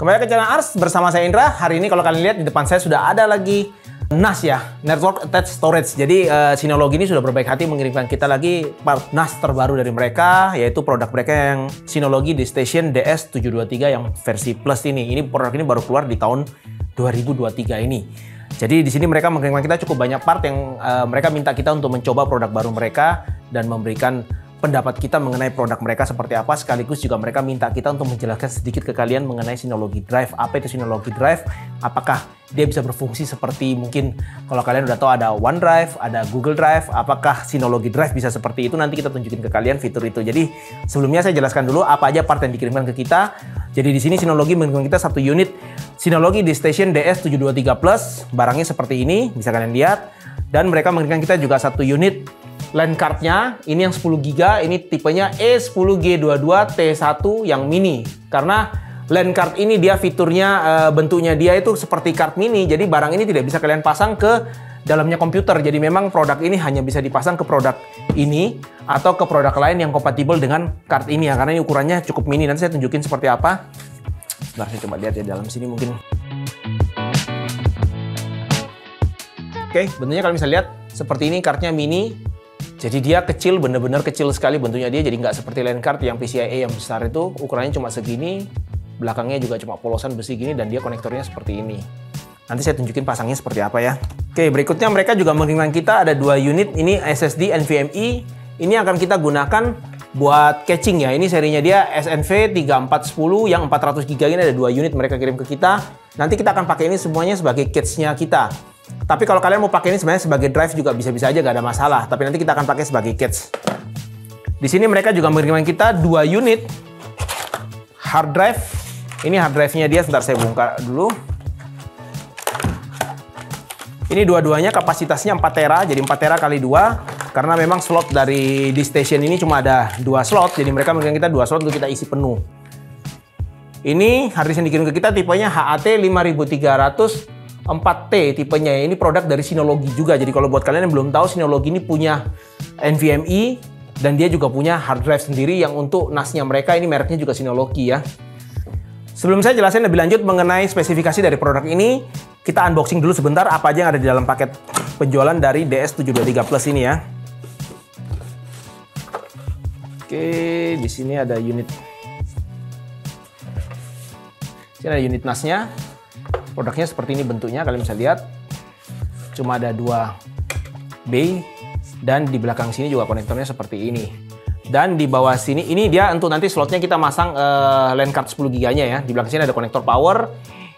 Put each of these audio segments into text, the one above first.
Kembali ke channel Ars bersama saya Indra. Hari ini kalau kalian lihat di depan saya sudah ada lagi NAS ya, Network Attached Storage. Jadi Synology ini sudah berbaik hati mengirimkan kita lagi part NAS terbaru dari mereka, yaitu produk mereka yang Synology DiskStation DS723 yang versi Plus ini. Ini produk ini baru keluar di tahun 2023 ini. Jadi di sini mereka mengirimkan kita cukup banyak part yang mereka minta kita untuk mencoba produk baru mereka dan memberikan pendapat kita mengenai produk mereka seperti apa, sekaligus juga mereka minta kita untuk menjelaskan sedikit ke kalian mengenai Synology Drive. Apa itu Synology Drive? Apakah dia bisa berfungsi seperti mungkin kalau kalian udah tahu ada OneDrive, ada Google Drive, apakah Synology Drive bisa seperti itu? Nanti kita tunjukin ke kalian fitur itu. Jadi sebelumnya saya jelaskan dulu apa aja part yang dikirimkan ke kita. Jadi di sini Synology mengirimkan kita satu unit Synology DiskStation DS723 Plus. Barangnya seperti ini, bisa kalian lihat. Dan mereka mengirimkan kita juga satu unit LAN cardnya, ini yang 10 GB, ini tipenya E10G22T1 yang mini. Karena LAN card ini dia fiturnya, bentuknya dia itu seperti card mini, jadi barang ini tidak bisa kalian pasang ke dalamnya komputer. Jadi memang produk ini hanya bisa dipasang ke produk ini atau ke produk lain yang kompatibel dengan card ini ya, karena ini ukurannya cukup mini. Nanti saya tunjukin seperti apa. Nah, saya coba lihat ya dalam sini mungkin. Oke, bentuknya kalian bisa lihat seperti ini, cardnya mini. Jadi dia kecil, bener-bener kecil sekali bentuknya dia. Jadi nggak seperti LAN card yang PCIe yang besar itu, ukurannya cuma segini, belakangnya juga cuma polosan besi gini, dan dia konektornya seperti ini. Nanti saya tunjukin pasangnya seperti apa ya. Oke, berikutnya mereka juga mengirimkan kita ada dua unit, ini SSD NVMe. Ini akan kita gunakan buat caching ya. Ini serinya dia SNV3410 yang 400 GB ini ada dua unit mereka kirim ke kita. Nanti kita akan pakai ini semuanya sebagai cache-nya kita. Tapi kalau kalian mau pakai ini sebenarnya sebagai drive juga bisa-bisa aja, gak ada masalah. Tapi nanti kita akan pakai sebagai cache. Di sini mereka juga mengirimkan kita dua unit hard drive. Ini hard drive-nya dia, sebentar saya bongkar dulu. Ini dua-duanya kapasitasnya 4 tera, jadi 4 tera kali 2. Karena memang slot dari DiskStation ini cuma ada 2 slot, jadi mereka mengirimkan kita 2 slot untuk kita isi penuh. Ini hard disk yang dikirim ke kita tipenya HAT 5300 4T tipenya. Ini produk dari Synology juga. Jadi kalau buat kalian yang belum tahu, Synology ini punya NVMe dan dia juga punya hard drive sendiri yang untuk NAS-nya mereka. Ini mereknya juga Synology ya. Sebelum saya jelasin lebih lanjut mengenai spesifikasi dari produk ini, kita unboxing dulu sebentar apa aja yang ada di dalam paket penjualan dari DS723 Plus ini ya. Oke, di sini ada unit. Sini ada unit NAS-nya. Produknya seperti ini bentuknya, kalian bisa lihat. Cuma ada 2 bay dan di belakang sini juga konektornya seperti ini. Dan di bawah sini ini dia untuk nanti slotnya kita masang LAN card 10 GB-nya ya. Di belakang sini ada konektor power.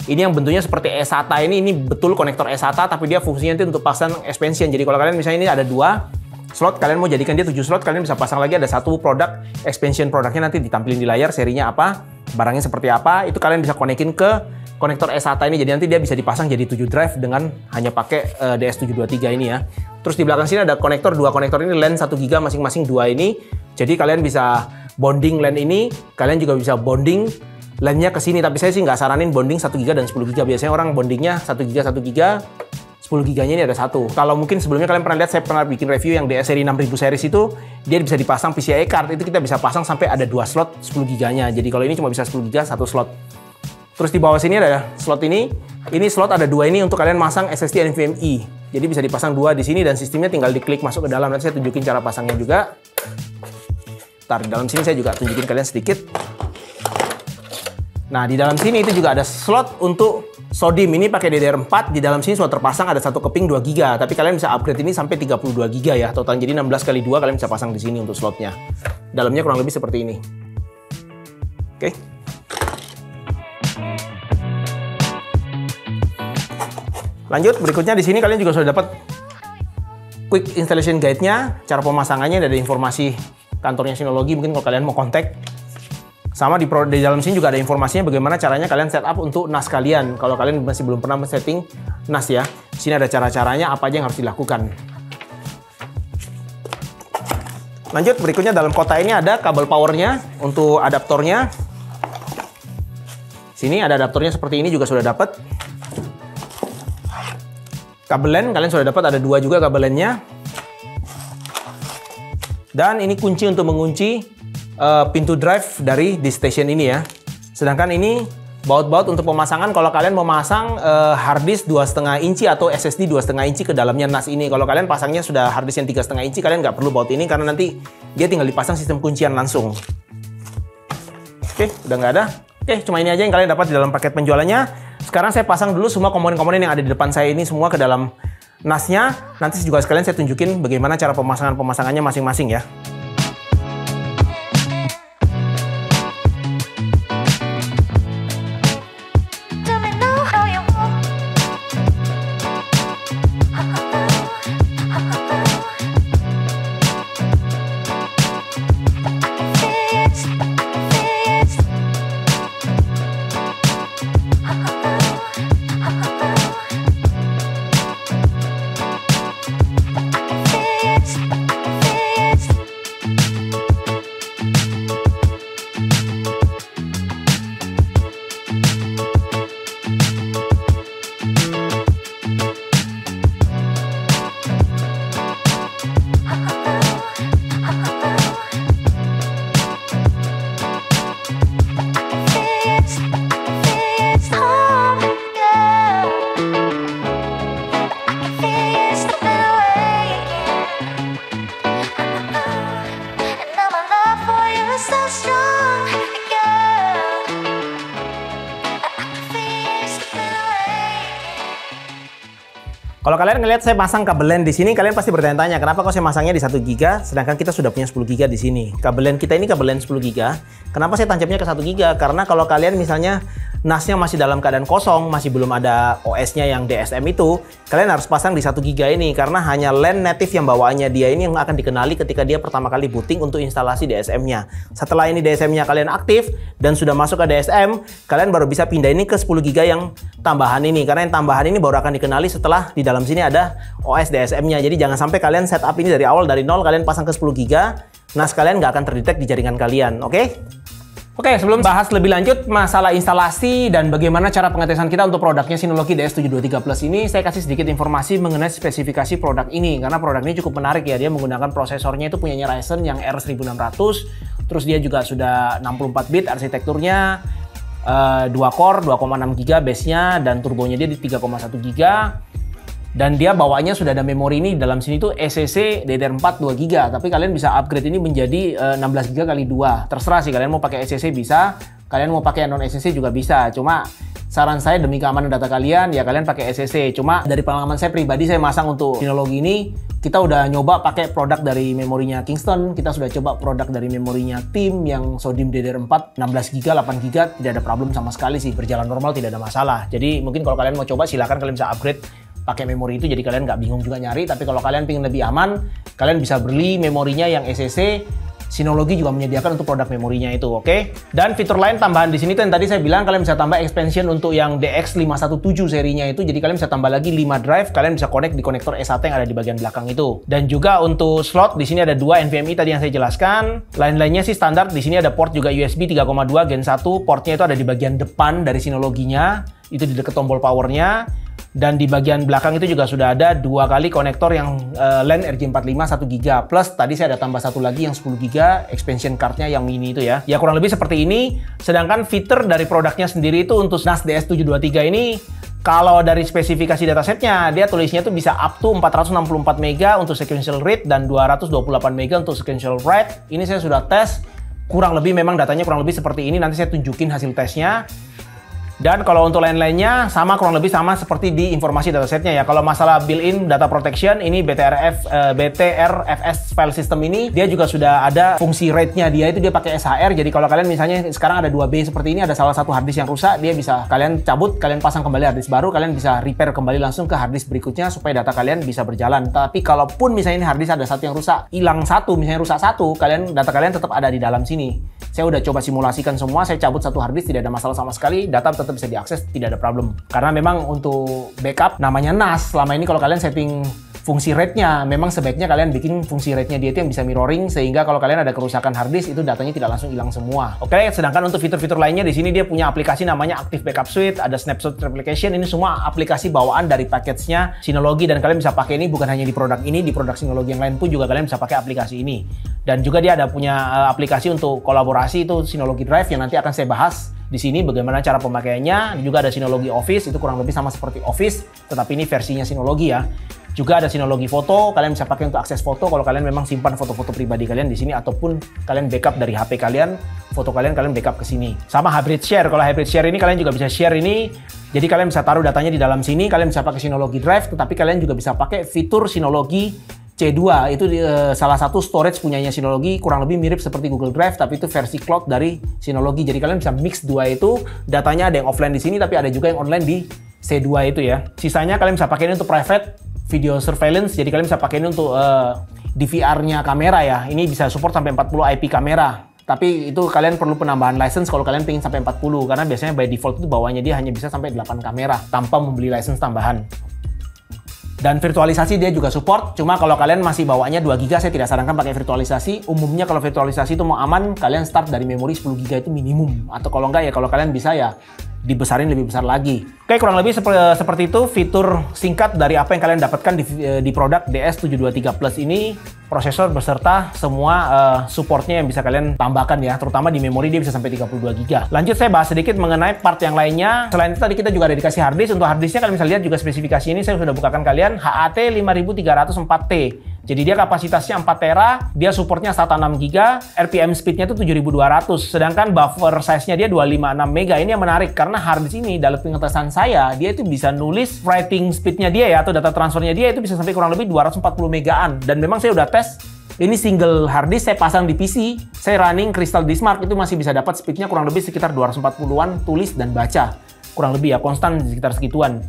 Ini yang bentuknya seperti eSATA ini betul konektor eSATA tapi dia fungsinya nanti untuk pasang expansion. Jadi kalau kalian misalnya ini ada 2 slot, kalian mau jadikan dia 7 slot, kalian bisa pasang lagi ada satu produk expansion. Produknya nanti ditampilin di layar, serinya apa, barangnya seperti apa, itu kalian bisa konekin ke konektor eSATA ini. Jadi nanti dia bisa dipasang jadi 7 drive dengan hanya pakai DS723 ini ya. Terus di belakang sini ada konektor, 2 konektor ini LAN 1 GB masing-masing 2 ini. Jadi kalian bisa bonding LAN ini, kalian juga bisa bonding LAN-nya ke sini. Tapi saya sih nggak saranin bonding 1 GB dan 10 GB. Biasanya orang bondingnya 1 GB 1 GB, 10 GB-nya ini ada satu. Kalau mungkin sebelumnya kalian pernah lihat, saya pernah bikin review yang DS seri 6000 series itu, dia bisa dipasang PCIe card, itu kita bisa pasang sampai ada 2 slot 10 GB-nya. Jadi kalau ini cuma bisa 10 GB 1 slot. Terus di bawah sini ada slot ini slot ada 2 ini untuk kalian masang SSD NVMe. Jadi bisa dipasang 2 di sini dan sistemnya tinggal diklik masuk ke dalam. Nanti saya tunjukin cara pasangnya juga. Ntar di dalam sini saya juga tunjukin kalian sedikit. Nah di dalam sini itu juga ada slot untuk SODIMM. Ini pakai DDR4. Di dalam sini sudah terpasang ada satu keping 2 GB. Tapi kalian bisa upgrade ini sampai 32 GB ya. Total jadi 16 kali 2 kalian bisa pasang di sini untuk slotnya. Dalamnya kurang lebih seperti ini. Oke. Lanjut, berikutnya di sini kalian juga sudah dapat quick installation guide-nya, cara pemasangannya, ada informasi kantornya Synology mungkin kalau kalian mau kontak. Sama di dalam sini juga ada informasinya bagaimana caranya kalian setup untuk NAS kalian. Kalau kalian masih belum pernah men-setting NAS ya. Di sini ada cara-caranya apa aja yang harus dilakukan. Lanjut, berikutnya dalam kotak ini ada kabel powernya untuk adaptornya. Sini ada adaptornya seperti ini juga sudah dapat. Kabel LAN kalian sudah dapat, ada 2 juga kabel LAN-nya. Dan ini kunci untuk mengunci pintu drive dari DiskStation ini ya. Sedangkan ini Baut-baut untuk pemasangan kalau kalian mau masang hard disk 2,5 inci atau SSD 2,5 inci ke dalamnya NAS ini. Kalau kalian pasangnya sudah hard disk yang 3,5 inci, kalian nggak perlu baut ini karena nanti dia tinggal dipasang sistem kuncian langsung. Oke, udah nggak ada. Oke, cuma ini aja yang kalian dapat di dalam paket penjualannya. Sekarang saya pasang dulu semua komponen-komponen yang ada di depan saya ini semua ke dalam NAS-nya. Nanti juga sekalian saya tunjukin bagaimana cara pemasangannya masing-masing ya. Kalau kalian ngelihat saya pasang kabel LAN di sini, kalian pasti bertanya-tanya kenapa kok saya masangnya di 1 GB sedangkan kita sudah punya 10 GB di sini. Kabel LAN kita ini kabel LAN 10 GB. Kenapa saya tancapnya ke 1 GB? Karena kalau kalian misalnya NAS-nya masih dalam keadaan kosong, masih belum ada OS-nya yang DSM itu, kalian harus pasang di 1 GB ini karena hanya LAN native yang bawaannya dia ini yang akan dikenali ketika dia pertama kali booting untuk instalasi DSM-nya. Setelah ini DSM-nya kalian aktif dan sudah masuk ke DSM, kalian baru bisa pindah ini ke 10 GB yang tambahan ini. Karena yang tambahan ini baru akan dikenali setelah di dalam sini ada OS DSM-nya. Jadi jangan sampai kalian setup ini dari awal, dari nol, kalian pasang ke 10 GB, NAS kalian nggak akan terdetek di jaringan kalian, oke? Oke, sebelum bahas lebih lanjut masalah instalasi dan bagaimana cara pengetesan kita untuk produknya Synology DS723 Plus ini, saya kasih sedikit informasi mengenai spesifikasi produk ini. Karena produk ini cukup menarik ya, dia menggunakan prosesornya itu punyanya Ryzen yang R1600, terus dia juga sudah 64 bit arsitekturnya, 2 core, 2,6 GB base-nya, dan turbonya dia di 3,1 GB. Dan dia bawaannya sudah ada memori ini dalam sini tuh SSD DDR4 2 GB, tapi kalian bisa upgrade ini menjadi 16 GB kali 2. Terserah sih, kalian mau pakai SSD bisa, kalian mau pakai non SSD juga bisa. Cuma saran saya demi keamanan data kalian ya kalian pakai SSD. Cuma dari pengalaman saya pribadi, saya masang untuk Synology ini, kita udah nyoba pakai produk dari memorinya Kingston, kita sudah coba produk dari memorinya Tim yang Sodim DDR4 16 GB, 8 GB, tidak ada problem sama sekali sih, berjalan normal, tidak ada masalah. Jadi mungkin kalau kalian mau coba silakan kalian bisa upgrade pakai memori itu, jadi kalian nggak bingung juga nyari. Tapi kalau kalian pengen lebih aman, kalian bisa beli memorinya yang SSD. Synology juga menyediakan untuk produk memorinya itu, oke? Dan fitur lain tambahan di sini tuh yang tadi saya bilang, kalian bisa tambah expansion untuk yang DX517 serinya itu. Jadi kalian bisa tambah lagi 5 drive, kalian bisa connect di konektor S1 yang ada di bagian belakang itu. Dan juga untuk slot di sini ada 2 NVMe tadi yang saya jelaskan. Lain-lainnya sih standar. Di sini ada port juga USB 3,2 Gen 1. Portnya itu ada di bagian depan dari Synology-nya, itu di dekat tombol powernya. Dan di bagian belakang itu juga sudah ada 2 kali konektor yang LAN RJ45 1 GB. Plus tadi saya ada tambah satu lagi yang 10 GB expansion cardnya yang mini itu ya. Ya kurang lebih seperti ini. Sedangkan fitur dari produknya sendiri itu untuk NAS DS723 ini, kalau dari spesifikasi datasetnya, dia tulisnya tuh bisa up to 464 MB untuk sequential read dan 228 MB untuk sequential write. Ini saya sudah tes. Kurang lebih memang datanya kurang lebih seperti ini. Nanti saya tunjukin hasil tesnya. Dan kalau untuk lain-lainnya sama, kurang lebih sama seperti di informasi datasetnya ya. Kalau masalah built-in data protection, ini BTRFS file system ini dia juga sudah ada fungsi RAID-nya, dia itu dia pakai SHR. Jadi kalau kalian misalnya sekarang ada 2B seperti ini, ada salah satu harddisk yang rusak, dia bisa kalian cabut, kalian pasang kembali harddisk baru, kalian bisa repair kembali langsung ke harddisk berikutnya supaya data kalian bisa berjalan. Tapi kalaupun misalnya ini harddisk ada satu yang rusak, hilang satu, misalnya rusak satu, data kalian tetap ada di dalam sini. Saya udah coba simulasikan semua, saya cabut satu harddisk, tidak ada masalah sama sekali, data tetap bisa diakses, tidak ada problem. Karena memang untuk backup namanya NAS, selama ini kalau kalian setting fungsi RAID-nya, memang sebaiknya kalian bikin fungsi RAID-nya dia itu yang bisa mirroring, sehingga kalau kalian ada kerusakan harddisk itu datanya tidak langsung hilang semua. Oke, sedangkan untuk fitur-fitur lainnya di sini dia punya aplikasi namanya Active Backup Suite, ada Snapshot Replication, ini semua aplikasi bawaan dari package-nya Synology dan kalian bisa pakai ini bukan hanya di produk ini, di produk Synology yang lain pun juga kalian bisa pakai aplikasi ini. Dan juga dia ada punya aplikasi untuk kolaborasi, itu Synology Drive yang nanti akan saya bahas di sini bagaimana cara pemakaiannya. Juga ada Synology Office, itu kurang lebih sama seperti Office, tetapi ini versinya Synology ya. Juga ada Synology Foto, kalian bisa pakai untuk akses foto kalau kalian memang simpan foto-foto pribadi kalian di sini ataupun kalian backup dari HP kalian, foto kalian backup ke sini. Sama Hybrid Share, kalau Hybrid Share ini kalian juga bisa share ini. Jadi kalian bisa taruh datanya di dalam sini, kalian bisa pakai Synology Drive, tetapi kalian juga bisa pakai fitur Synology C2, itu salah satu storage punyanya Synology, kurang lebih mirip seperti Google Drive, tapi itu versi cloud dari Synology. Jadi kalian bisa mix dua itu, datanya ada yang offline di sini, tapi ada juga yang online di C2 itu ya. Sisanya kalian bisa pakai ini untuk private video surveillance, jadi kalian bisa pakai ini untuk DVR-nya kamera ya. Ini bisa support sampai 40 IP kamera. Tapi itu kalian perlu penambahan license kalau kalian pengen sampai 40, karena biasanya by default itu bawahnya dia hanya bisa sampai 8 kamera tanpa membeli license tambahan. Dan virtualisasi dia juga support, cuma kalau kalian masih bawanya 2 GB saya tidak sarankan pakai virtualisasi. Umumnya kalau virtualisasi itu mau aman, kalian start dari memori 10 GB itu minimum. Atau kalau enggak ya kalau kalian bisa ya dibesarin lebih besar lagi. Oke, kurang lebih seperti itu fitur singkat dari apa yang kalian dapatkan di produk DS723 Plus ini. Prosesor beserta semua supportnya yang bisa kalian tambahkan ya, terutama di memori dia bisa sampai 32 GB. Lanjut saya bahas sedikit mengenai part yang lainnya. Selain itu tadi kita juga ada dikasih hard disk. Untuk hard disknya kalian bisa lihat juga spesifikasi ini saya sudah bukakan kalian, HAT 5304T. Jadi dia kapasitasnya 4 tera, dia supportnya SATA 6 GB, RPM speednya itu 7200, sedangkan buffer size-nya dia 256 MB. Ini yang menarik karena hard disk ini dalam pengetesan saya, dia itu bisa nulis writing speed-nya dia ya, atau data transfernya dia itu bisa sampai kurang lebih 240 megaan. Dan memang saya udah tes, ini single hard disk saya pasang di PC, saya running Crystal Diskmark itu masih bisa dapat speed-nya kurang lebih sekitar 240-an tulis dan baca. Kurang lebih ya, konstan sekitar segituan.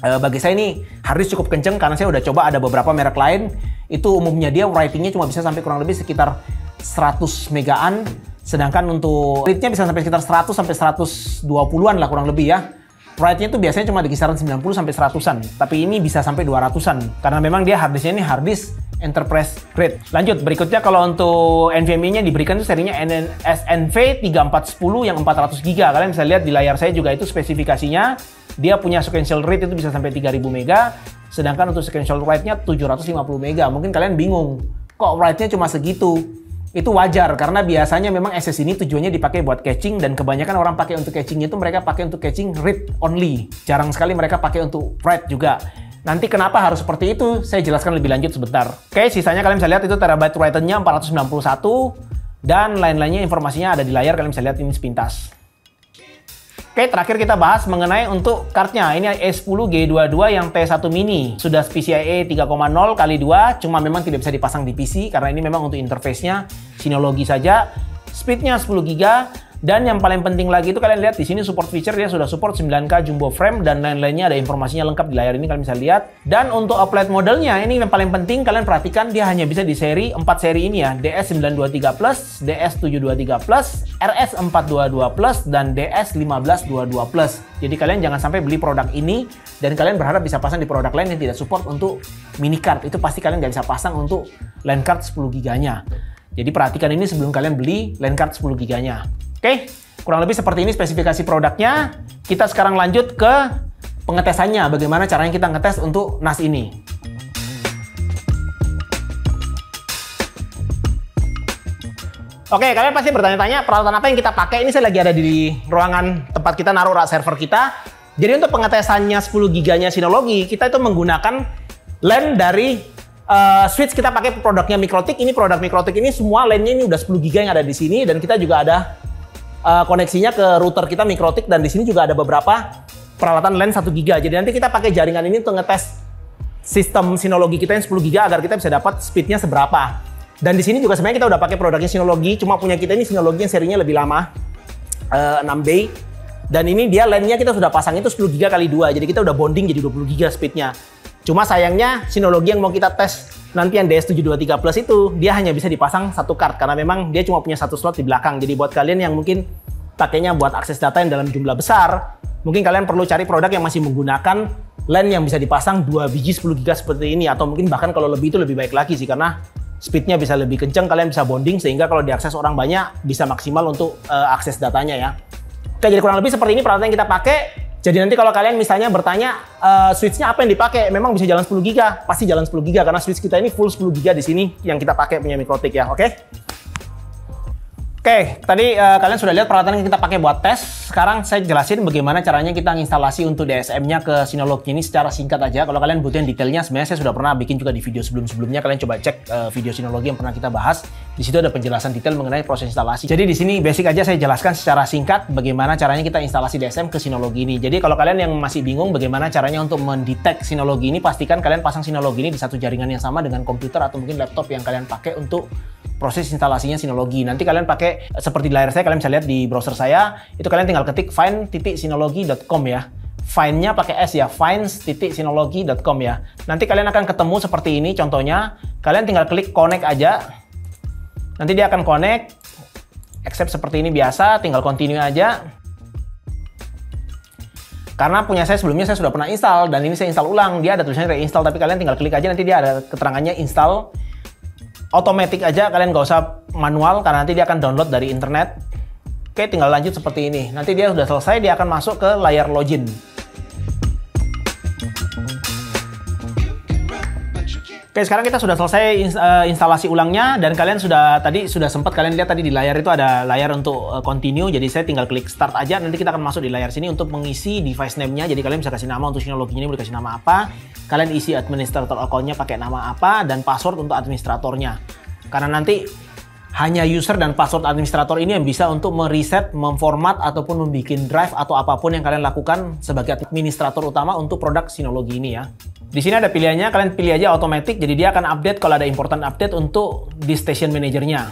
Bagi saya ini hard disk cukup kenceng karena saya udah coba ada beberapa merek lain, itu umumnya dia writing-nya cuma bisa sampai kurang lebih sekitar 100 megaan, sedangkan untuk read-nya bisa sampai sekitar 100 sampai 120-an lah kurang lebih ya. Write-nya itu biasanya cuma di kisaran 90 sampai 100-an, tapi ini bisa sampai 200-an karena memang dia hard disk-nya ini hard disk enterprise grade. Lanjut, berikutnya kalau untuk NVMe-nya diberikan itu serinya SNV 3410 yang 400 GB. Kalian bisa lihat di layar saya juga itu spesifikasinya. Dia punya sequential read itu bisa sampai 3000 mega, sedangkan untuk sequential write-nya 750 mega. Mungkin kalian bingung, kok write-nya cuma segitu? Itu wajar, karena biasanya memang SS ini tujuannya dipakai buat caching, dan kebanyakan orang pakai untuk caching itu mereka pakai untuk caching read only. Jarang sekali mereka pakai untuk write juga. Nanti kenapa harus seperti itu, saya jelaskan lebih lanjut sebentar. Oke, sisanya kalian bisa lihat itu terabyte write-nya 491, dan lain-lainnya informasinya ada di layar, kalian bisa lihat ini sepintas. Oke, terakhir kita bahas mengenai untuk cardnya. Ini A10G22 yang T1 mini. Sudah PCIe 3.0x2, cuma memang tidak bisa dipasang di PC karena ini memang untuk interface-nya Synology saja. Speed-nya 10 GB. Dan yang paling penting lagi itu kalian lihat di sini support feature, dia sudah support 9K jumbo frame dan lain-lainnya, ada informasinya lengkap di layar ini kalian bisa lihat. Dan untuk OLED modelnya ini yang paling penting kalian perhatikan, dia hanya bisa di seri 4 seri ini ya, DS923 Plus, DS723 Plus, RS422 Plus dan DS1522 Plus. Jadi kalian jangan sampai beli produk ini dan kalian berharap bisa pasang di produk lain yang tidak support untuk mini card. Itu pasti kalian nggak bisa pasang untuk LAN card 10 GB-nya. Jadi perhatikan ini sebelum kalian beli LAN card 10 GB-nya. Oke, kurang lebih seperti ini spesifikasi produknya. Kita sekarang lanjut ke pengetesannya. Bagaimana caranya kita ngetes untuk NAS ini. Oke, kalian pasti bertanya-tanya peralatan apa yang kita pakai. Ini saya lagi ada di ruangan tempat kita naruh rak server kita. Jadi untuk pengetesannya 10 GB-nya Synology, kita itu menggunakan LAN dari switch. Kita pakai produknya Mikrotik. Ini produk Mikrotik ini semua LAN-nya ini udah 10 GB yang ada di sini, dan kita juga ada koneksinya ke router kita Mikrotik, dan di sini juga ada beberapa peralatan LAN 1 GB. Jadi nanti kita pakai jaringan ini untuk ngetes sistem Synology kita yang 10 GB agar kita bisa dapat speednya seberapa. Dan di sini juga sebenarnya kita udah pakai produknya Synology, cuma punya kita ini Synology yang serinya lebih lama, 6B. Dan ini dia LAN-nya kita sudah pasang itu 10 GB kali 2, jadi kita udah bonding jadi 20 GB speednya. Cuma sayangnya Synology yang mau kita tes nanti yang DS723 Plus itu dia hanya bisa dipasang satu card karena memang dia cuma punya satu slot di belakang. Jadi buat kalian yang mungkin pakainya buat akses data yang dalam jumlah besar, mungkin kalian perlu cari produk yang masih menggunakan LAN yang bisa dipasang 2 biji 10 GB seperti ini, atau mungkin bahkan kalau lebih itu lebih baik lagi sih karena speednya bisa lebih kencang, kalian bisa bonding sehingga kalau diakses orang banyak bisa maksimal untuk akses datanya ya. Oke, jadi kurang lebih seperti ini peralatan yang kita pakai. Jadi nanti kalau kalian misalnya bertanya switch-nya apa yang dipakai, memang bisa jalan 10 GB, pasti jalan 10 GB karena switch kita ini full 10 GB di sini yang kita pakai punya MikroTik ya, oke? Oke, tadi kalian sudah lihat peralatan yang kita pakai buat tes. Sekarang saya jelasin bagaimana caranya kita instalasi untuk DSM-nya ke Synology ini secara singkat aja. Kalau kalian butuhin detailnya, sebenarnya saya sudah pernah bikin juga di video sebelum-sebelumnya. Kalian coba cek video Synology yang pernah kita bahas. Di situ ada penjelasan detail mengenai proses instalasi. Jadi di sini basic aja saya jelaskan secara singkat bagaimana caranya kita instalasi DSM ke Synology ini. Jadi kalau kalian yang masih bingung bagaimana caranya untuk mendetek Synology ini, pastikan kalian pasang Synology ini di satu jaringan yang sama dengan komputer atau mungkin laptop yang kalian pakai untuk proses instalasinya Synology. Nanti kalian pakai seperti di layar saya, kalian bisa lihat di browser saya, itu kalian tinggal ketik find.synology.com ya. Find-nya pakai S ya, finds.synology.com ya. Nanti kalian akan ketemu seperti ini contohnya. Kalian tinggal klik connect aja. Nanti dia akan connect. Accept seperti ini biasa, tinggal continue aja. Karena punya saya sebelumnya saya sudah pernah install dan ini saya install ulang. Dia ada tulisannya reinstall, tapi kalian tinggal klik aja, nanti dia ada keterangannya install. Otomatis aja, kalian nggak usah manual karena nanti dia akan download dari internet. Oke, tinggal lanjut seperti ini. Nanti dia sudah selesai, dia akan masuk ke layar login. Oke, sekarang kita sudah selesai instalasi ulangnya dan kalian tadi sudah sempat kalian lihat tadi di layar itu ada layar untuk continue. Jadi saya tinggal klik start aja. Nanti kita akan masuk di layar sini untuk mengisi device name-nya. Jadi kalian bisa kasih nama untuk Synology ini, boleh kasih nama apa. Kalian isi administrator account-nya pakai nama apa dan password untuk administratornya. Karena nanti hanya user dan password administrator ini yang bisa untuk mereset, memformat ataupun membuat drive atau apapun yang kalian lakukan sebagai administrator utama untuk produk Synology ini ya. Di sini ada pilihannya, kalian pilih aja automatic, jadi dia akan update kalau ada important update untuk di station manajernya.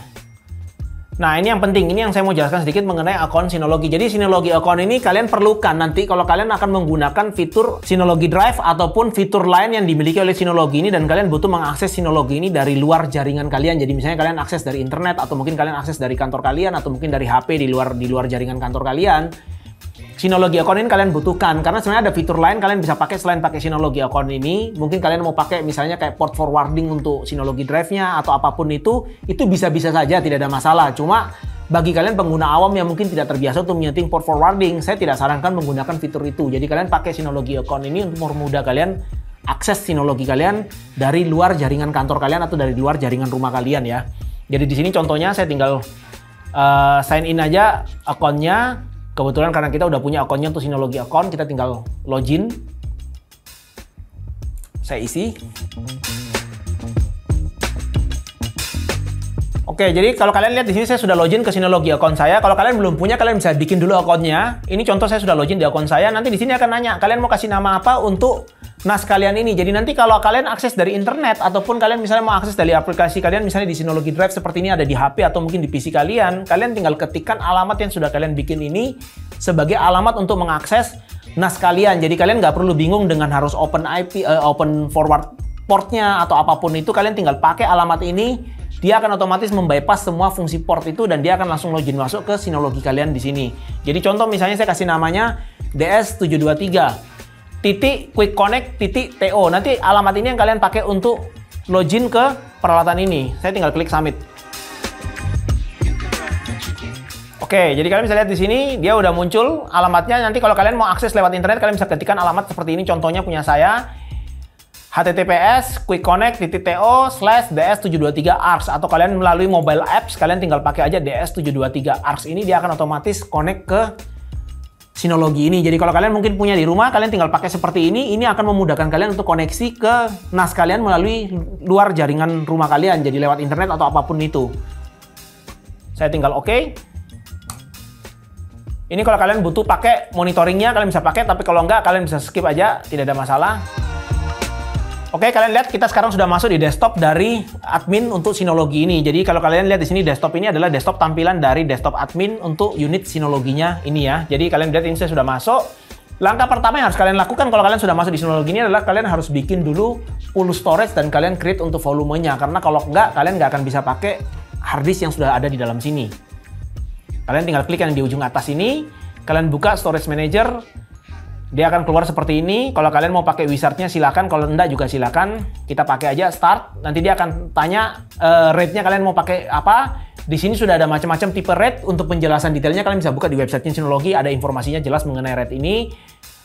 Nah, ini yang penting, ini yang saya mau jelaskan sedikit mengenai akun Synology. Jadi Synology account ini kalian perlukan nanti kalau kalian akan menggunakan fitur Synology Drive ataupun fitur lain yang dimiliki oleh Synology ini dan kalian butuh mengakses Synology ini dari luar jaringan kalian. Jadi misalnya kalian akses dari internet atau mungkin kalian akses dari kantor kalian atau mungkin dari HP di luar jaringan kantor kalian. Synology account ini kalian butuhkan karena sebenarnya ada fitur lain kalian bisa pakai selain pakai Synology account ini. Mungkin kalian mau pakai misalnya kayak port forwarding untuk Synology Drive-nya atau apapun itu bisa-bisa saja, tidak ada masalah. Cuma bagi kalian pengguna awam yang mungkin tidak terbiasa untuk menyeting port forwarding, saya tidak sarankan menggunakan fitur itu. Jadi kalian pakai Synology account ini untuk mempermudah kalian akses Synology kalian dari luar jaringan kantor kalian atau dari luar jaringan rumah kalian ya. Jadi di sini contohnya saya tinggal sign in aja akunnya. Kebetulan karena kita udah punya akunnya untuk Synology account, kita tinggal login. Saya isi. Oke, jadi kalau kalian lihat di sini saya sudah login ke Synology account saya. Kalau kalian belum punya, kalian bisa bikin dulu akunnya. Ini contoh saya sudah login di akun saya. Nanti di sini akan nanya, kalian mau kasih nama apa untuk NAS kalian ini. Jadi nanti kalau kalian akses dari internet ataupun kalian misalnya mau akses dari aplikasi kalian misalnya di Synology Drive seperti ini ada di HP atau mungkin di PC kalian, kalian tinggal ketikkan alamat yang sudah kalian bikin ini sebagai alamat untuk mengakses NAS kalian. Jadi kalian nggak perlu bingung dengan harus open IP, open forward portnya atau apapun itu. Kalian tinggal pakai alamat ini, dia akan otomatis membypass semua fungsi port itu dan dia akan langsung login masuk ke Synology kalian di sini. Jadi contoh misalnya saya kasih namanya DS723. quick connect.to. Nanti alamat ini yang kalian pakai untuk login ke peralatan ini. Saya tinggal klik submit. Oke, jadi kalian bisa lihat di sini dia udah muncul alamatnya. Nanti kalau kalian mau akses lewat internet, kalian bisa ketikkan alamat seperti ini. Contohnya punya saya https quickconnect.to/ds723arcs atau kalian melalui mobile apps, kalian tinggal pakai aja ds723arcs ini, dia akan otomatis connect ke Synology ini. Jadi kalau kalian mungkin punya di rumah, kalian tinggal pakai seperti ini akan memudahkan kalian untuk koneksi ke NAS kalian melalui luar jaringan rumah kalian, jadi lewat internet atau apapun itu. Saya tinggal oke. Ini kalau kalian butuh pakai monitoringnya, kalian bisa pakai, tapi kalau enggak, kalian bisa skip aja, tidak ada masalah. Oke, kalian lihat kita sekarang sudah masuk di desktop dari admin untuk Synology ini. Jadi kalau kalian lihat di sini desktop ini adalah desktop tampilan dari desktop admin untuk unit Synology-nya ini ya. Jadi kalian lihat ini saya sudah masuk. Langkah pertama yang harus kalian lakukan kalau kalian sudah masuk di Synology ini adalah kalian harus bikin dulu full storage dan kalian create untuk volumenya. Karena kalau enggak, kalian nggak akan bisa pakai harddisk yang sudah ada di dalam sini. Kalian tinggal klik yang di ujung atas ini, kalian buka storage manager. Dia akan keluar seperti ini. Kalau kalian mau pakai wizardnya silakan, kalau enggak juga silakan. Kita pakai aja start. Nanti dia akan tanya rate-nya kalian mau pakai apa. Di sini sudah ada macam-macam tipe rate. Untuk penjelasan detailnya kalian bisa buka di websitenya Synology. Ada informasinya jelas mengenai rate ini.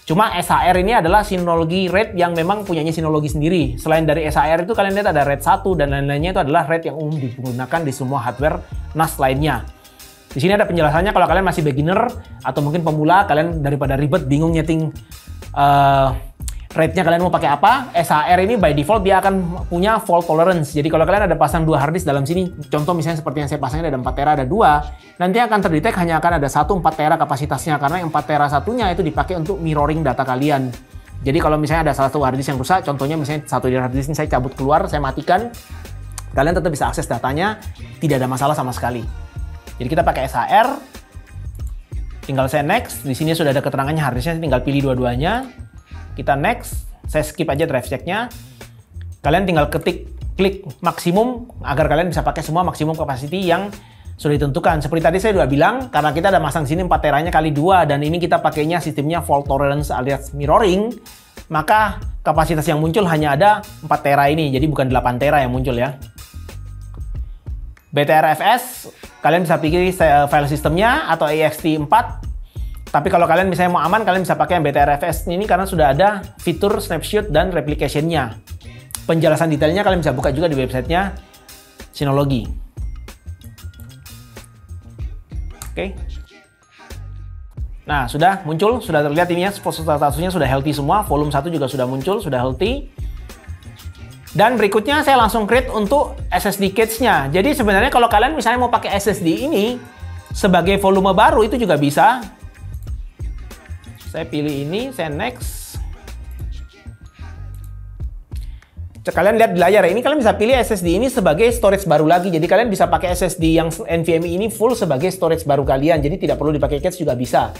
Cuma SHR ini adalah Synology RAID yang memang punyanya Synology sendiri. Selain dari SHR itu kalian lihat ada RAID 1 dan lain-lainnya itu adalah RAID yang umum digunakan di semua hardware NAS lainnya. Di sini ada penjelasannya kalau kalian masih beginner atau mungkin pemula, kalian daripada ribet bingung nyeting RAID-nya kalian mau pakai apa, SHR ini by default dia akan punya fault tolerance. Jadi kalau kalian ada pasang 2 harddisk dalam sini, contoh misalnya seperti yang saya pasangnya ada 4 tera, ada 2, nanti akan terdetek hanya akan ada 4 tera kapasitasnya, karena yang 4 tera satunya itu dipakai untuk mirroring data kalian. Jadi kalau misalnya ada salah satu harddisk yang rusak, contohnya misalnya satu dari harddisk ini saya cabut keluar, saya matikan, kalian tetap bisa akses datanya, tidak ada masalah sama sekali. Jadi kita pakai SHR, tinggal saya next, di sini sudah ada keterangannya harddisknya, tinggal pilih dua-duanya. Kita next, saya skip aja drive check-nya. Kalian tinggal klik maksimum agar kalian bisa pakai semua maksimum capacity yang sudah ditentukan. Seperti tadi saya sudah bilang, karena kita ada masang sini 4 teranya kali 2 dan ini kita pakainya sistemnya fault tolerance alias mirroring, maka kapasitas yang muncul hanya ada 4 tera ini, jadi bukan 8 tera yang muncul ya. BTRFS, kalian bisa pilih file sistemnya atau ext4. Tapi kalau kalian misalnya mau aman, kalian bisa pakai yang BTRFS ini karena sudah ada fitur snapshot dan replication-nya. Penjelasan detailnya kalian bisa buka juga di websitenya Synology. Oke. Nah, sudah muncul, sudah terlihat ini ya, statusnya sudah healthy semua, volume 1 juga sudah muncul, sudah healthy. Dan berikutnya saya langsung create untuk SSD cage-nya. Jadi sebenarnya kalau kalian misalnya mau pakai SSD ini sebagai volume baru itu juga bisa. Saya pilih ini, saya next. Kalian lihat di layar ya, ini kalian bisa pilih SSD ini sebagai storage baru lagi. Jadi kalian bisa pakai SSD yang NVMe ini full sebagai storage baru kalian. Jadi tidak perlu dipakai cache juga bisa.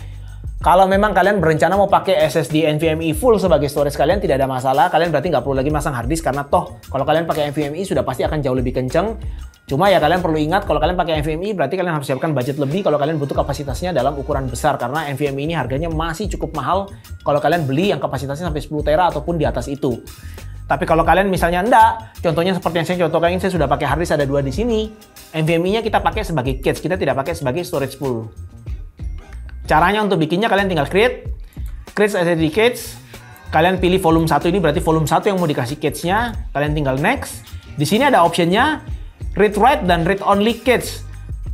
Kalau memang kalian berencana mau pakai SSD NVMe full sebagai storage kalian, tidak ada masalah. Kalian berarti nggak perlu lagi masang harddisk karena toh kalau kalian pakai NVMe sudah pasti akan jauh lebih kenceng. Cuma ya kalian perlu ingat kalau kalian pakai NVMe berarti kalian harus siapkan budget lebih kalau kalian butuh kapasitasnya dalam ukuran besar karena NVMe ini harganya masih cukup mahal kalau kalian beli yang kapasitasnya sampai 10 tera ataupun di atas itu. Tapi kalau kalian misalnya enggak, contohnya seperti yang saya contohkan ini, saya sudah pakai harddisk ada 2 di sini. NVMe-nya kita pakai sebagai cache, kita tidak pakai sebagai storage pool. Caranya untuk bikinnya kalian tinggal create SSD cache. Kalian pilih volume 1 ini berarti volume 1 yang mau dikasih cache-nya. Kalian tinggal next. Di sini ada optionnya read write dan read only cache.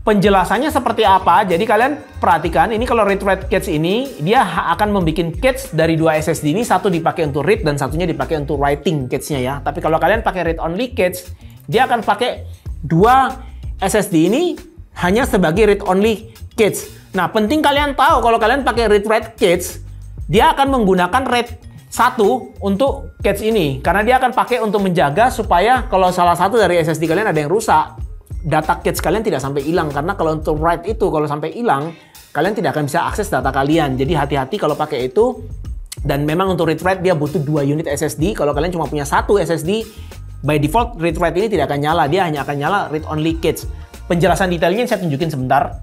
Penjelasannya seperti apa? Jadi kalian perhatikan ini kalau read write cache ini dia akan membuat cache dari 2 SSD ini, satu dipakai untuk read dan satunya dipakai untuk writing cache-nya ya. Tapi kalau kalian pakai read only cache, dia akan pakai 2 SSD ini hanya sebagai read only cache. Nah, penting kalian tahu kalau kalian pakai read write cache, dia akan menggunakan RAID 1 untuk cache ini. Karena dia akan pakai untuk menjaga supaya kalau salah satu dari SSD kalian ada yang rusak, data cache kalian tidak sampai hilang. Karena kalau untuk write itu kalau sampai hilang, kalian tidak akan bisa akses data kalian. Jadi hati-hati kalau pakai itu. Dan memang untuk read write dia butuh 2 unit SSD. Kalau kalian cuma punya 1 SSD, by default read write ini tidak akan nyala. Dia hanya akan nyala read only cache. Penjelasan detailnya saya tunjukin sebentar.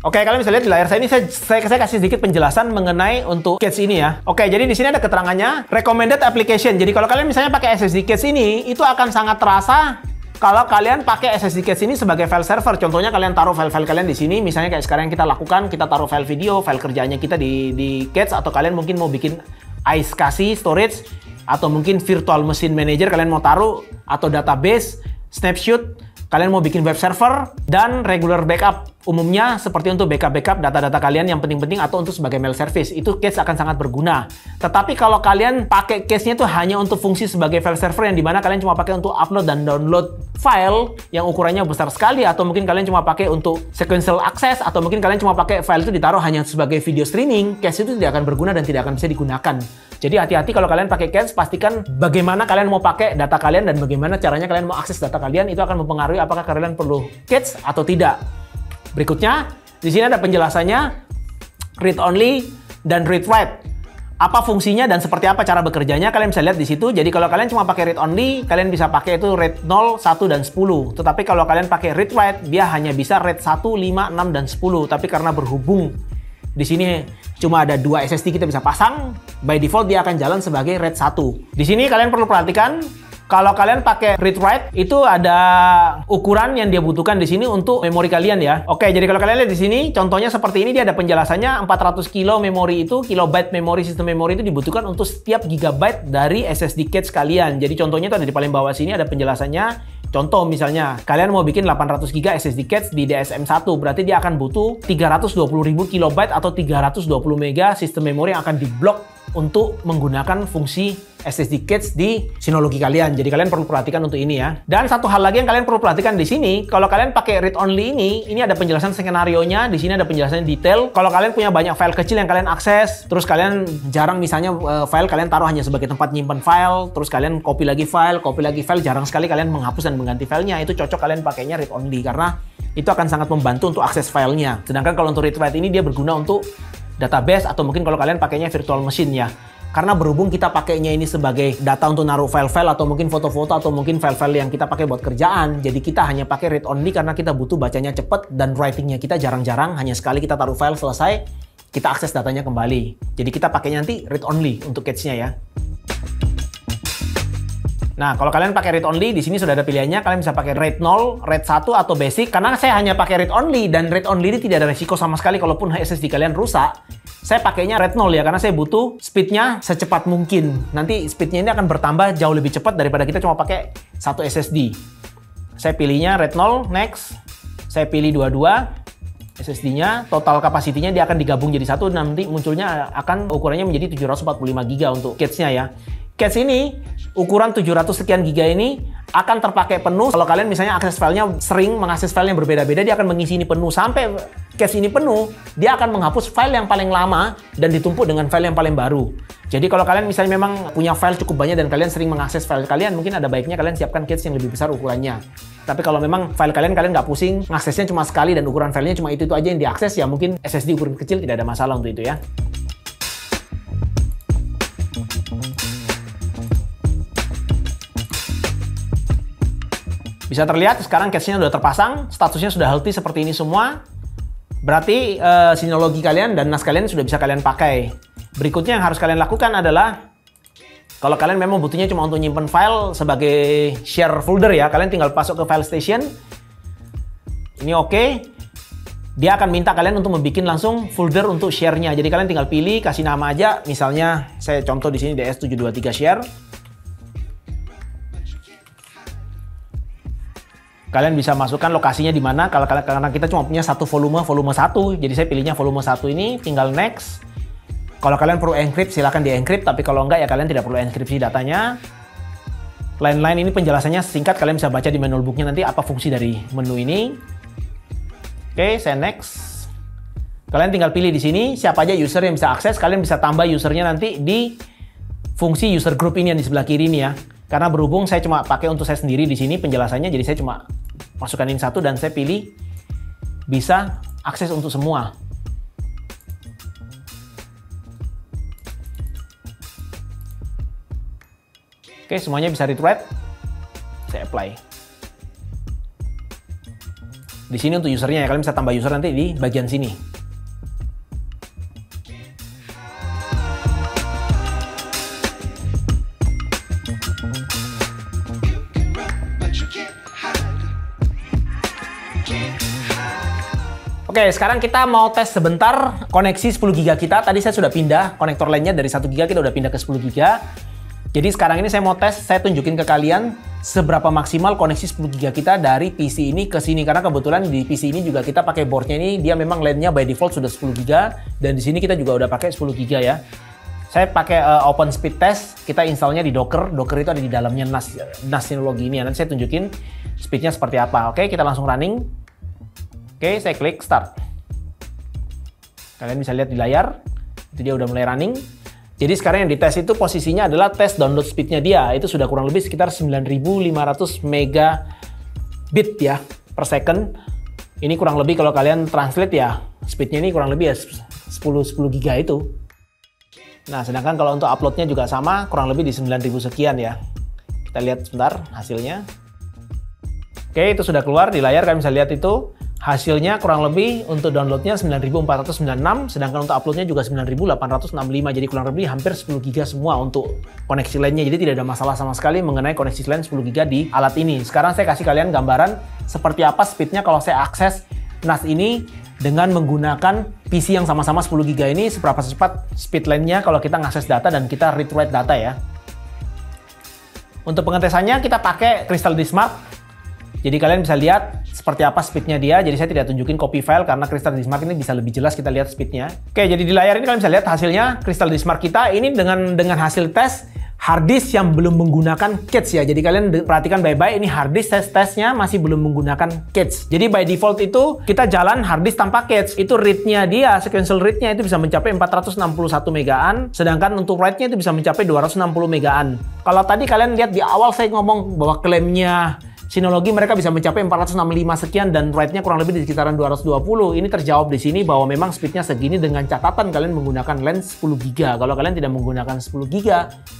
Oke, kalian bisa lihat di layar saya ini, saya kasih sedikit penjelasan mengenai untuk cache ini ya. Oke, jadi di sini ada keterangannya recommended application. Jadi kalau kalian misalnya pakai SSD cache ini, itu akan sangat terasa kalau kalian pakai SSD cache ini sebagai file server. Contohnya kalian taruh file-file kalian di sini, misalnya kayak sekarang yang kita lakukan, kita taruh file video, file kerjanya kita di cache, atau kalian mungkin mau bikin iSCSI storage, atau mungkin virtual machine manager kalian mau taruh, atau database, snapshot, kalian mau bikin web server, dan regular backup. Umumnya seperti untuk backup data-data kalian yang penting-penting atau untuk sebagai mail service. Itu cache akan sangat berguna. Tetapi kalau kalian pakai cache-nya itu hanya untuk fungsi sebagai file server yang dimana kalian cuma pakai untuk upload dan download file yang ukurannya besar sekali, atau mungkin kalian cuma pakai untuk sequential access, atau mungkin kalian cuma pakai file itu ditaruh hanya sebagai video streaming, cache itu tidak akan berguna dan tidak akan bisa digunakan. Jadi hati-hati kalau kalian pakai cache, pastikan bagaimana kalian mau pakai data kalian dan bagaimana caranya kalian mau akses data kalian. Itu akan mempengaruhi apakah kalian perlu cache atau tidak. Berikutnya, di sini ada penjelasannya read only dan read write. Apa fungsinya dan seperti apa cara bekerjanya kalian bisa lihat di situ. Jadi kalau kalian cuma pakai read only, kalian bisa pakai itu read 0, 1 dan 10. Tetapi kalau kalian pakai read write, dia hanya bisa read 1, 5, 6 dan 10. Tapi karena berhubung di sini cuma ada 2 SSD kita bisa pasang, by default dia akan jalan sebagai RAID 1. Di sini kalian perlu perhatikan Kalau kalian pakai read-write, itu ada ukuran yang dia butuhkan di sini untuk memori kalian ya. Oke, jadi kalau kalian lihat di sini, contohnya seperti ini, dia ada penjelasannya 400 kilo memori itu, kilobyte memori, sistem memori itu dibutuhkan untuk setiap gigabyte dari SSD cache kalian. Jadi contohnya itu ada di paling bawah sini, ada penjelasannya. Contoh misalnya, kalian mau bikin 800 GB SSD cache di DSM1, berarti dia akan butuh 320.000 kilobyte atau 320 MB sistem memori yang akan diblok untuk menggunakan fungsi SSD cache di Synology kalian. Jadi kalian perlu perhatikan untuk ini ya. Dan satu hal lagi yang kalian perlu perhatikan di sini, kalau kalian pakai read only ini ada penjelasan skenario-nya, di sini ada penjelasan detail. Kalau kalian punya banyak file kecil yang kalian akses, terus kalian jarang misalnya file kalian taruh hanya sebagai tempat nyimpan file, terus kalian copy lagi file, jarang sekali kalian menghapus dan mengganti filenya, itu cocok kalian pakainya read only karena itu akan sangat membantu untuk akses filenya. Sedangkan kalau untuk read write ini dia berguna untuk database atau mungkin kalau kalian pakainya virtual machine ya. Karena berhubung kita pakainya ini sebagai data untuk naruh file-file atau mungkin foto-foto atau mungkin file-file yang kita pakai buat kerjaan. Jadi kita hanya pakai read only karena kita butuh bacanya cepet dan writingnya kita jarang-jarang. Hanya sekali kita taruh file selesai, kita akses datanya kembali. Jadi kita pakainya nanti read only untuk cache-nya ya. Nah, kalau kalian pakai read only, di sini sudah ada pilihannya. Kalian bisa pakai RAID 0, RAID 1, atau basic. Karena saya hanya pakai read only, dan read only ini tidak ada resiko sama sekali kalaupun SSD kalian rusak. Saya pakainya RAID 0 ya, karena saya butuh speednya secepat mungkin. Nanti speednya ini akan bertambah jauh lebih cepat daripada kita cuma pakai satu SSD. Saya pilihnya RAID 0, next. Saya pilih 22. SSD-nya, total kapasitinya dia akan digabung jadi satu, nanti munculnya akan ukurannya menjadi 745 GB untuk cache-nya ya. Cache ini, ukuran 700 sekian giga ini akan terpakai penuh. Kalau kalian misalnya akses filenya sering mengakses file yang berbeda-beda, dia akan mengisi ini penuh. Sampai cache ini penuh, dia akan menghapus file yang paling lama dan ditumpuk dengan file yang paling baru. Jadi kalau kalian misalnya memang punya file cukup banyak dan kalian sering mengakses file kalian, mungkin ada baiknya kalian siapkan cache yang lebih besar ukurannya. Tapi kalau memang file kalian nggak pusing, mengaksesnya cuma sekali dan ukuran filenya cuma itu aja yang diakses, ya mungkin SSD ukuran kecil tidak ada masalah untuk itu ya. Bisa terlihat sekarang cache-nya sudah terpasang, statusnya sudah healthy seperti ini semua. Berarti Synology kalian dan NAS kalian sudah bisa kalian pakai. Berikutnya yang harus kalian lakukan adalah, kalau kalian memang butuhnya cuma untuk nyimpen file sebagai share folder ya, kalian tinggal masuk ke file station. Ini oke. Dia akan minta kalian untuk membuat langsung folder untuk share-nya. Jadi kalian tinggal pilih, kasih nama aja. Misalnya saya contoh di sini DS723 share. Kalian bisa masukkan lokasinya di mana, karena kita cuma punya satu volume 1. Jadi saya pilihnya volume 1 ini, tinggal next. Kalau kalian perlu encrypt, silahkan di-encrypt, tapi kalau enggak ya kalian tidak perlu enkripsi datanya. Line-line ini penjelasannya singkat, kalian bisa baca di manual booknya nanti apa fungsi dari menu ini. Oke, saya next. Kalian tinggal pilih di sini siapa aja user yang bisa akses, kalian bisa tambah usernya nanti di fungsi user group ini yang di sebelah kiri ini ya. Karena berhubung saya cuma pakai untuk saya sendiri di sini penjelasannya, jadi saya cuma masukkan ini satu dan saya pilih bisa akses untuk semua. Oke, semuanya bisa read-write. Saya apply. Di sini untuk usernya ya, kalian bisa tambah user nanti di bagian sini. Oke, sekarang kita mau tes sebentar koneksi 10 GB kita. Tadi saya sudah pindah konektor lainnya dari 1 GB, kita udah pindah ke 10 GB. Jadi sekarang ini saya mau tes, saya tunjukin ke kalian seberapa maksimal koneksi 10 GB kita dari PC ini ke sini. Karena kebetulan di PC ini juga kita pakai boardnya ini, dia memang LAN-nya by default sudah 10 GB. Dan di sini kita juga udah pakai 10 GB ya. Saya pakai open speed test, kita installnya di Docker. Docker itu ada di dalamnya NAS Synology ini ya. Nanti saya tunjukin speednya seperti apa. Oke, kita langsung running. Oke, saya klik start. Kalian bisa lihat di layar, itu dia udah mulai running. Jadi sekarang yang dites itu posisinya adalah tes download speednya dia. Itu sudah kurang lebih sekitar 9.500 megabit ya per second. Ini kurang lebih kalau kalian translate ya, speednya ini kurang lebih ya 10 giga itu. Nah, sedangkan kalau untuk uploadnya juga sama, kurang lebih di 9.000 sekian ya. Kita lihat sebentar hasilnya. Oke, itu sudah keluar di layar, kalian bisa lihat itu. Hasilnya kurang lebih untuk downloadnya 9496, sedangkan untuk uploadnya juga 9865. Jadi kurang lebih hampir 10 GB semua untuk koneksi LAN-nya. Jadi tidak ada masalah sama sekali mengenai koneksi LAN 10 GB di alat ini. Sekarang saya kasih kalian gambaran seperti apa speednya kalau saya akses NAS ini dengan menggunakan PC yang sama-sama 10 GB ini, seberapa cepat speed LAN-nya kalau kita ngakses data dan kita read-write data ya. Untuk pengetesannya kita pakai Crystal Disk Mark. Jadi kalian bisa lihat seperti apa speednya dia. Jadi saya tidak tunjukin copy file karena Crystal Disk Mark ini bisa lebih jelas kita lihat speednya. Oke, jadi di layar ini kalian bisa lihat hasilnya Crystal Disk Mark kita ini dengan hasil tes harddisk yang belum menggunakan cache ya. Jadi kalian perhatikan baik-baik, ini harddisk tesnya masih belum menggunakan cache. Jadi by default itu kita jalan harddisk tanpa cache. Itu read-nya dia, sequential read-nya itu bisa mencapai 461 megaan, sedangkan untuk write-nya itu bisa mencapai 260 megaan. Kalau tadi kalian lihat di awal saya ngomong bahwa klaimnya Synology mereka bisa mencapai 465 sekian dan write-nya kurang lebih di sekitaran 220. Ini terjawab di sini bahwa memang speed-nya segini dengan catatan kalian menggunakan LAN 10 GB. Kalau kalian tidak menggunakan 10 GB,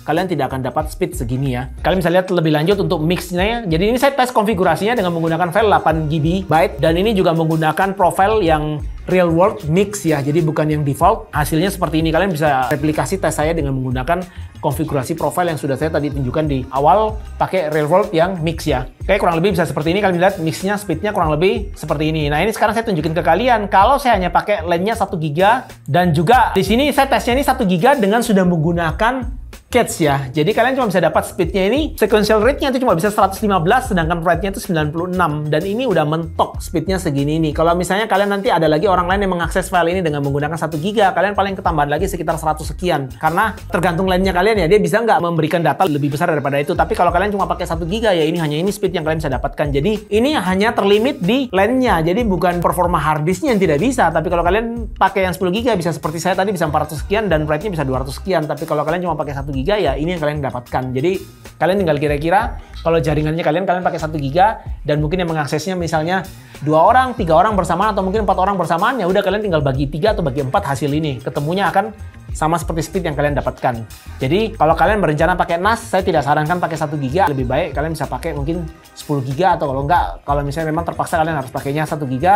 kalian tidak akan dapat speed segini ya. Kalian bisa lihat lebih lanjut untuk mix-nya. Jadi ini saya tes konfigurasinya dengan menggunakan file 8 GB dan ini juga menggunakan profile yang real world mix ya, jadi bukan yang default. Hasilnya seperti ini, kalian bisa replikasi tes saya dengan menggunakan konfigurasi profile yang sudah saya tadi tunjukkan di awal pakai real world yang mix ya. Oke, kurang lebih bisa seperti ini. Kalian lihat mixnya, speednya kurang lebih seperti ini. Nah ini sekarang saya tunjukin ke kalian kalau saya hanya pakai LAN-nya 1 GB dan juga di sini saya tesnya ini 1 GB dengan sudah menggunakan cache ya. Jadi kalian cuma bisa dapat speednya ini, sequential rate-nya itu cuma bisa 115, sedangkan write-nya itu 96. Dan ini udah mentok speednya segini nih. Kalau misalnya kalian nanti ada lagi orang lain yang mengakses file ini dengan menggunakan 1 GB, kalian paling ketambahan lagi sekitar 100 sekian. Karena tergantung LAN-nya kalian ya, dia bisa nggak memberikan data lebih besar daripada itu. Tapi kalau kalian cuma pakai 1 GB ya ini hanya ini speed yang kalian bisa dapatkan. Jadi ini hanya terlimit di LAN-nya. Jadi bukan performa hard disk-nya yang tidak bisa. Tapi kalau kalian pakai yang 10 GB bisa seperti saya tadi bisa 400 sekian dan write-nya bisa 200 sekian. Tapi kalau kalian cuma pakai 1 GB ya ini yang kalian dapatkan. Jadi kalian tinggal kira-kira kalau jaringannya kalian pakai 1 GB dan mungkin yang mengaksesnya misalnya 2 orang, 3 orang bersamaan atau mungkin 4 orang bersamaan, ya udah kalian tinggal bagi 3 atau bagi 4 hasil ini. Ketemunya akan sama seperti speed yang kalian dapatkan. Jadi kalau kalian berencana pakai NAS, saya tidak sarankan pakai 1 GB, lebih baik kalian bisa pakai mungkin 10 GB atau kalau enggak, kalau misalnya memang terpaksa kalian harus pakainya 1 GB,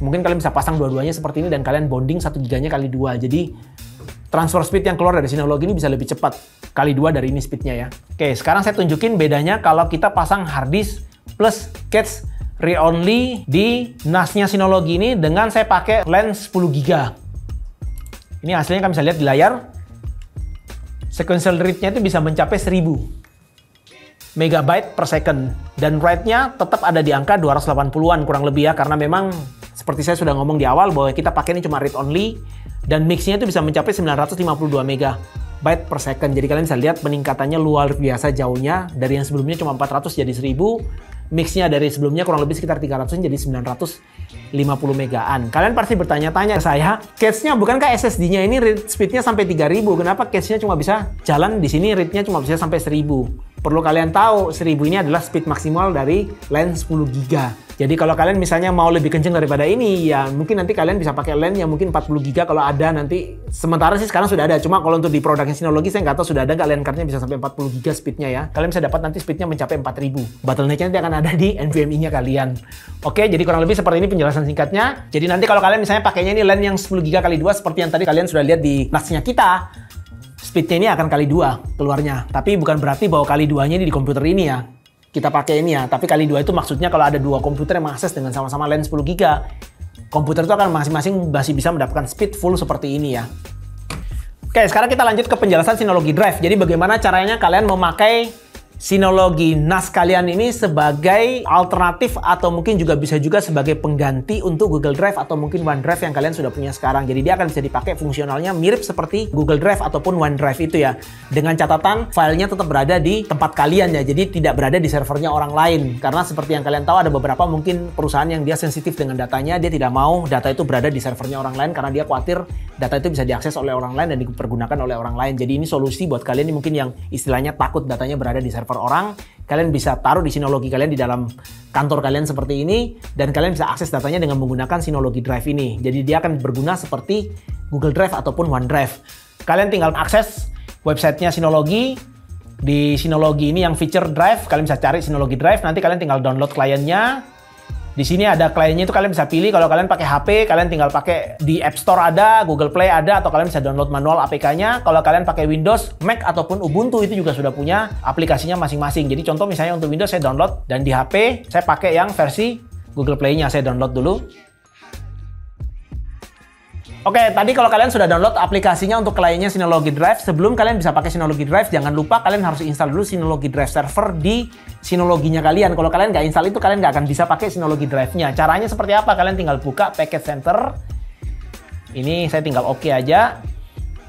mungkin kalian bisa pasang dua-duanya seperti ini dan kalian bonding 1 GB-nya kali 2. Jadi transfer speed yang keluar dari Synology ini bisa lebih cepat kali 2 dari ini speednya ya. Oke, sekarang saya tunjukin bedanya kalau kita pasang hard disk plus cache read only di NAS-nya Synology ini dengan saya pakai LAN 10 GB. Ini hasilnya kalian bisa lihat di layar. Sequential read-nya itu bisa mencapai 1000 megabyte per second dan write-nya tetap ada di angka 280-an kurang lebih ya, karena memang seperti saya sudah ngomong di awal bahwa kita pakai ini cuma read only dan mix-nya itu bisa mencapai 952 megabyte per second. Jadi kalian bisa lihat peningkatannya luar biasa jauhnya, dari yang sebelumnya cuma 400 jadi 1000, mix-nya dari sebelumnya kurang lebih sekitar 300 jadi 950 megaan. Kalian pasti bertanya-tanya ke saya, cache-nya bukankah SSD-nya ini read speed-nya sampai 3000? Kenapa cache-nya cuma bisa jalan di sini, read-nya cuma bisa sampai 1000? Perlu kalian tahu, 1000 ini adalah speed maksimal dari LAN 10 GB. Jadi kalau kalian misalnya mau lebih kenceng daripada ini, ya mungkin nanti kalian bisa pakai LAN yang mungkin 40 GB kalau ada nanti. Sementara sih sekarang sudah ada, cuma kalau untuk di produknya Synology saya nggak tahu sudah ada nggak LAN card-nya bisa sampai 40 GB speednya ya. Kalian bisa dapat nanti speednya mencapai 4000. Bottleneck-nya nanti akan ada di NVMe-nya kalian. Oke, jadi kurang lebih seperti ini penjelasan singkatnya. Jadi nanti kalau kalian misalnya pakainya ini LAN yang 10 GB kali 2 seperti yang tadi kalian sudah lihat di NAS-nya kita, speednya ini akan kali 2 keluarnya. Tapi bukan berarti bahwa kali 2-nya ini di komputer ini ya. Kita pakai ini ya, tapi kali 2 itu maksudnya kalau ada 2 komputer yang mengakses dengan sama-sama LAN 10 GB, komputer itu akan masing-masing masih bisa mendapatkan speed full seperti ini ya. Oke, sekarang kita lanjut ke penjelasan Synology Drive. Jadi bagaimana caranya kalian memakai Synology NAS kalian ini sebagai alternatif atau mungkin juga bisa juga sebagai pengganti untuk Google Drive atau mungkin OneDrive yang kalian sudah punya sekarang. Jadi dia akan bisa dipakai fungsionalnya mirip seperti Google Drive ataupun OneDrive itu ya. Dengan catatan filenya tetap berada di tempat kalian ya. Jadi tidak berada di servernya orang lain. Karena seperti yang kalian tahu ada beberapa mungkin perusahaan yang dia sensitif dengan datanya. Dia tidak mau data itu berada di servernya orang lain karena dia khawatir data itu bisa diakses oleh orang lain dan dipergunakan oleh orang lain. Jadi ini solusi buat kalian yang mungkin yang istilahnya takut datanya berada di server orang, kalian bisa taruh di Synology kalian di dalam kantor kalian seperti ini dan kalian bisa akses datanya dengan menggunakan Synology Drive ini. Jadi dia akan berguna seperti Google Drive ataupun OneDrive. Kalian tinggal akses websitenya Synology. Di Synology ini yang feature Drive, kalian bisa cari Synology Drive, nanti kalian tinggal download kliennya. Di sini ada kliennya itu kalian bisa pilih. Kalau kalian pakai HP, kalian tinggal pakai di App Store ada, Google Play ada, atau kalian bisa download manual APK-nya. Kalau kalian pakai Windows, Mac ataupun Ubuntu itu juga sudah punya aplikasinya masing-masing. Jadi contoh misalnya untuk Windows saya download, dan di HP saya pakai yang versi Google Play-nya. Saya download dulu. Oke, tadi kalau kalian sudah download aplikasinya untuk kliennya Synology Drive, sebelum kalian bisa pakai Synology Drive, jangan lupa kalian harus install dulu Synology Drive server di Synology-nya kalian. Kalau kalian nggak install itu, kalian nggak akan bisa pakai Synology Drive-nya. Caranya seperti apa? Kalian tinggal buka Package Center. Ini saya tinggal oke aja.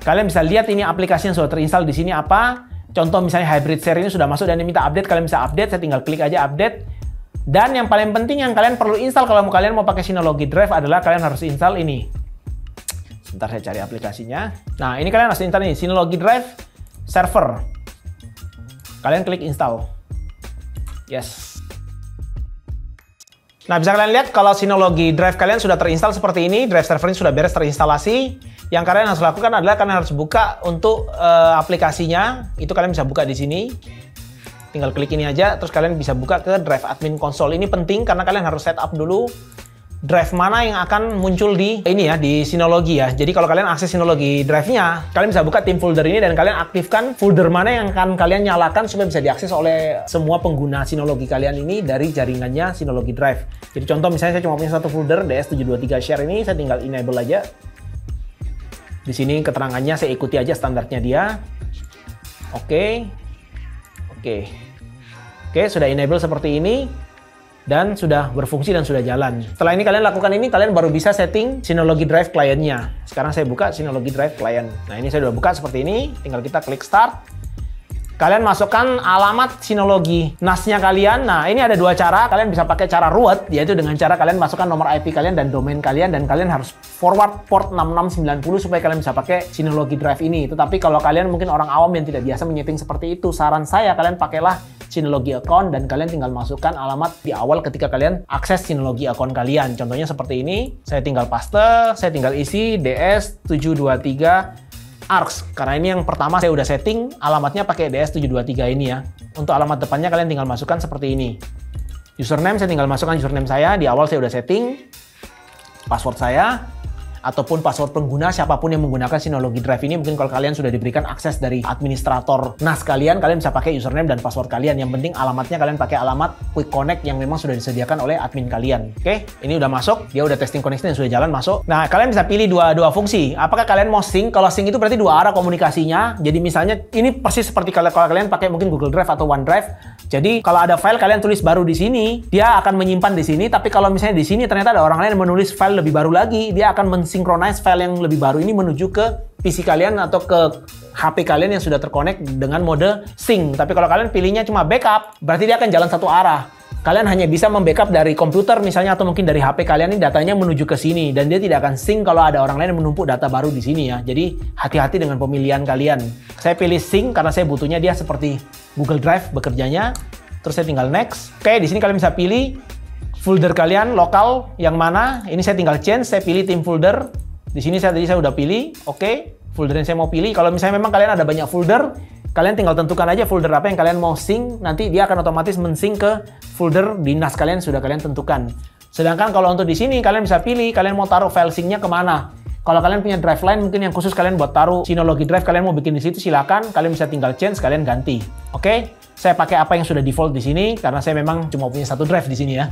Kalian bisa lihat ini aplikasi yang sudah terinstall di sini apa. Contoh misalnya Hybrid Share ini sudah masuk dan diminta update, kalian bisa update. Saya tinggal klik aja update. Dan yang paling penting yang kalian perlu install kalau kalian mau pakai Synology Drive adalah kalian harus install ini. Sebentar saya cari aplikasinya. Nah, ini kalian harus install nih, Synology Drive Server. Kalian klik install. Yes. Nah, bisa kalian lihat kalau Synology Drive kalian sudah terinstall seperti ini, drive server ini sudah beres terinstalasi. Yang kalian harus lakukan adalah kalian harus buka untuk aplikasinya. Itu kalian bisa buka di sini. Tinggal klik ini aja, terus kalian bisa buka ke Drive Admin Console. Ini penting karena kalian harus setup dulu drive mana yang akan muncul di ini ya, di Synology ya. Jadi kalau kalian akses Synology Drive-nya, kalian bisa buka tim folder ini dan kalian aktifkan folder mana yang akan kalian nyalakan supaya bisa diakses oleh semua pengguna Synology kalian ini dari jaringannya Synology Drive. Jadi contoh misalnya saya cuma punya satu folder DS723 Share ini, saya tinggal enable aja. Di sini keterangannya saya ikuti aja standarnya dia. Oke. Oke, sudah enable seperti ini. Dan sudah berfungsi dan sudah jalan. Setelah ini kalian lakukan ini, kalian baru bisa setting Synology Drive kliennya. Sekarang saya buka Synology Drive client. Nah, ini saya sudah buka seperti ini. Tinggal kita klik start. Kalian masukkan alamat Synology NAS-nya kalian. Nah, ini ada dua cara. Kalian bisa pakai cara root, yaitu dengan cara kalian masukkan nomor IP kalian dan domain kalian. Dan kalian harus forward port 6690 supaya kalian bisa pakai Synology Drive ini. Tetapi kalau kalian mungkin orang awam yang tidak biasa menyeting seperti itu, saran saya kalian pakailah Synology account dan kalian tinggal masukkan alamat di awal ketika kalian akses Synology account kalian. Contohnya seperti ini, saya tinggal paste, saya tinggal isi DS723 ARX. Karena ini yang pertama saya udah setting alamatnya pakai DS723 ini ya. Untuk alamat depannya kalian tinggal masukkan seperti ini. Username saya tinggal masukkan username saya, di awal saya udah setting. Password saya, ataupun password pengguna siapapun yang menggunakan Synology Drive ini. Mungkin kalau kalian sudah diberikan akses dari administrator NAS kalian bisa pakai username dan password kalian. Yang penting alamatnya kalian pakai alamat Quick Connect yang memang sudah disediakan oleh admin kalian. Oke, ini udah masuk, dia udah testing connection dan sudah jalan masuk. Nah, kalian bisa pilih dua fungsi. Apakah kalian mau sync? Kalau sync itu berarti dua arah komunikasinya. Jadi misalnya ini persis seperti kalau kalian pakai mungkin Google Drive atau OneDrive. Jadi kalau ada file kalian tulis baru di sini, dia akan menyimpan di sini. Tapi kalau misalnya di sini ternyata ada orang lain yang menulis file lebih baru lagi, dia akan mensynchronize file yang lebih baru ini menuju ke PC kalian atau ke HP kalian yang sudah terkonek dengan mode sync. Tapi kalau kalian pilihnya cuma backup, berarti dia akan jalan satu arah. Kalian hanya bisa membackup dari komputer misalnya atau mungkin dari HP kalian ini datanya menuju ke sini dan dia tidak akan sync kalau ada orang lain yang menumpuk data baru di sini ya. Jadi hati-hati dengan pemilihan kalian. Saya pilih sync karena saya butuhnya dia seperti Google Drive bekerjanya. Terus saya tinggal next. Oke, di sini kalian bisa pilih folder kalian lokal yang mana. Ini saya tinggal change, saya pilih tim folder. Di sini tadi saya udah pilih. Oke, folder yang saya mau pilih. Kalau misalnya memang kalian ada banyak folder, kalian tinggal tentukan aja folder apa yang kalian mau sync. Nanti dia akan otomatis men-sync ke folder di NAS kalian sudah kalian tentukan. Sedangkan kalau untuk di sini kalian bisa pilih kalian mau taruh file sync-nya kemana. Kalau kalian punya drive lain mungkin yang khusus kalian buat taruh Synology Drive, kalian mau bikin di situ silakan. Kalian bisa tinggal change, kalian ganti. Oke, saya pakai apa yang sudah default di sini karena saya memang cuma punya satu drive di sini ya.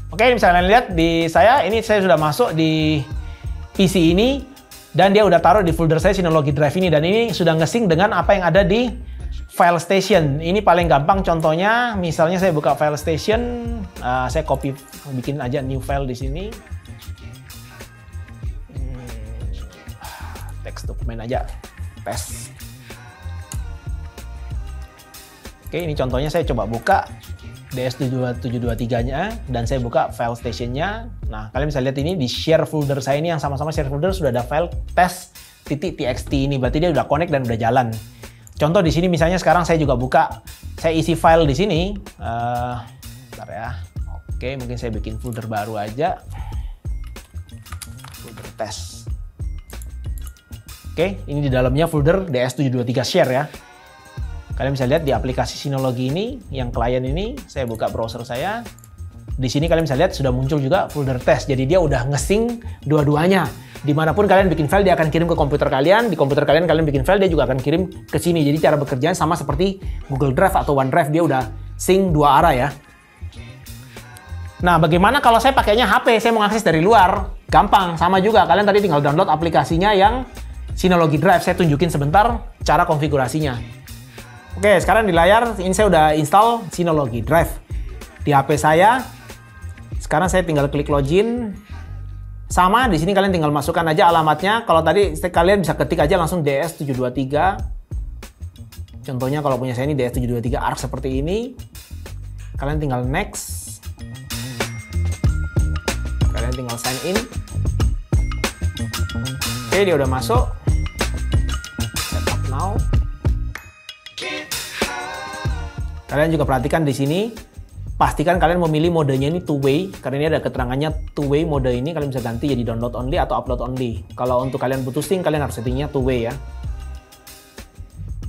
Oke, bisa kalian lihat di saya ini saya sudah masuk di PC ini dan dia udah taruh di folder saya Synology Drive ini dan ini sudah nge-sync dengan apa yang ada di File Station. Ini paling gampang contohnya, misalnya saya buka File Station, saya copy, bikin aja new file di sini. Teks dokumen aja, paste. Oke, ini contohnya saya coba buka DS723-nya dan saya buka File Station-nya. Nah, kalian bisa lihat ini di share folder saya ini yang sama-sama share folder sudah ada file test.txt ini. Berarti dia udah connect dan udah jalan. Contoh di sini misalnya sekarang saya juga buka, saya isi file di sini. Bentar ya. Oke, mungkin saya bikin folder baru aja. Folder test. Oke, ini di dalamnya folder DS723 share ya. Kalian bisa lihat di aplikasi Synology ini, yang klien ini, saya buka browser saya. Di sini kalian bisa lihat sudah muncul juga folder test. Jadi dia udah nge-sync dua-duanya. Dimanapun kalian bikin file, dia akan kirim ke komputer kalian. Di komputer kalian bikin file, dia juga akan kirim ke sini. Jadi cara bekerjanya sama seperti Google Drive atau OneDrive, dia udah sync dua arah ya. Nah, bagaimana kalau saya pakainya HP, saya mau akses dari luar? Gampang, sama juga. Kalian tadi tinggal download aplikasinya yang Synology Drive. Saya tunjukin sebentar cara konfigurasinya. Oke, sekarang di layar ini saya udah install Synology Drive di HP saya. Sekarang saya tinggal klik login. Sama, di sini kalian tinggal masukkan aja alamatnya. Kalau tadi kalian bisa ketik aja langsung DS723. Contohnya kalau punya saya ini DS723 ARC seperti ini. Kalian tinggal next. Kalian tinggal sign in. Oke, dia udah masuk. Setup now. Kalian juga perhatikan di sini. Pastikan kalian memilih modenya ini two way, karena ini ada keterangannya two way. Mode ini kalian bisa ganti jadi download only atau upload only. Kalau untuk kalian butuh sync, kalian harus settingnya two way ya.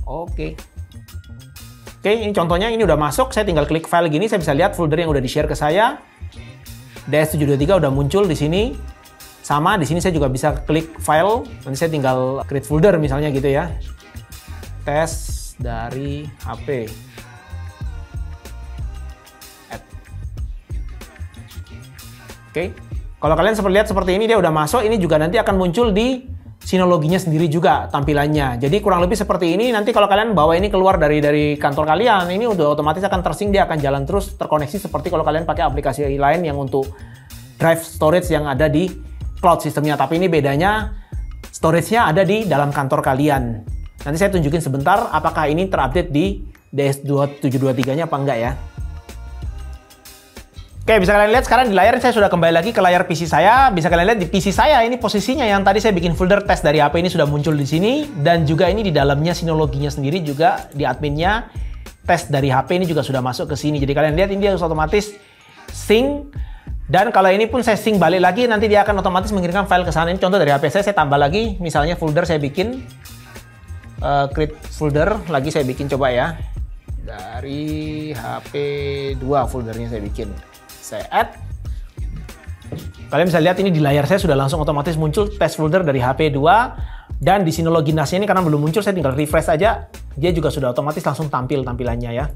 Oke, ini contohnya ini udah masuk. Saya tinggal klik file gini, saya bisa lihat folder yang udah di share ke saya. DS723 udah muncul di sini. Sama di sini saya juga bisa klik file. Nanti saya tinggal create folder misalnya gitu ya. Tes dari HP. Oke, kalau kalian lihat seperti ini dia udah masuk, ini juga nanti akan muncul di Synology-nya sendiri juga tampilannya. Jadi kurang lebih seperti ini. Nanti kalau kalian bawa ini keluar dari kantor kalian, ini udah otomatis akan tersync, dia akan jalan terus terkoneksi seperti kalau kalian pakai aplikasi lain yang untuk drive storage yang ada di cloud sistemnya. Tapi ini bedanya storage-nya ada di dalam kantor kalian. Nanti saya tunjukin sebentar apakah ini terupdate di DS723-nya apa enggak ya. Oke, bisa kalian lihat sekarang di layar saya sudah kembali lagi ke layar PC saya. Bisa kalian lihat di PC saya ini posisinya yang tadi saya bikin folder test dari HP ini sudah muncul di sini, dan juga ini di dalamnya Synology-nya sendiri juga di adminnya tes dari HP ini juga sudah masuk ke sini. Jadi kalian lihat ini dia otomatis sync, dan kalau ini pun saya sync balik lagi nanti dia akan otomatis mengirimkan file ke sana. Ini contoh dari HP saya tambah lagi, misalnya folder saya bikin create folder lagi saya bikin, coba ya. Dari HP 2 foldernya saya bikin. Saya add. Kalian bisa lihat ini di layar saya sudah langsung otomatis muncul test folder dari HP 2, dan di Synology NAS ini karena belum muncul saya tinggal refresh aja, dia juga sudah otomatis langsung tampil tampilannya ya.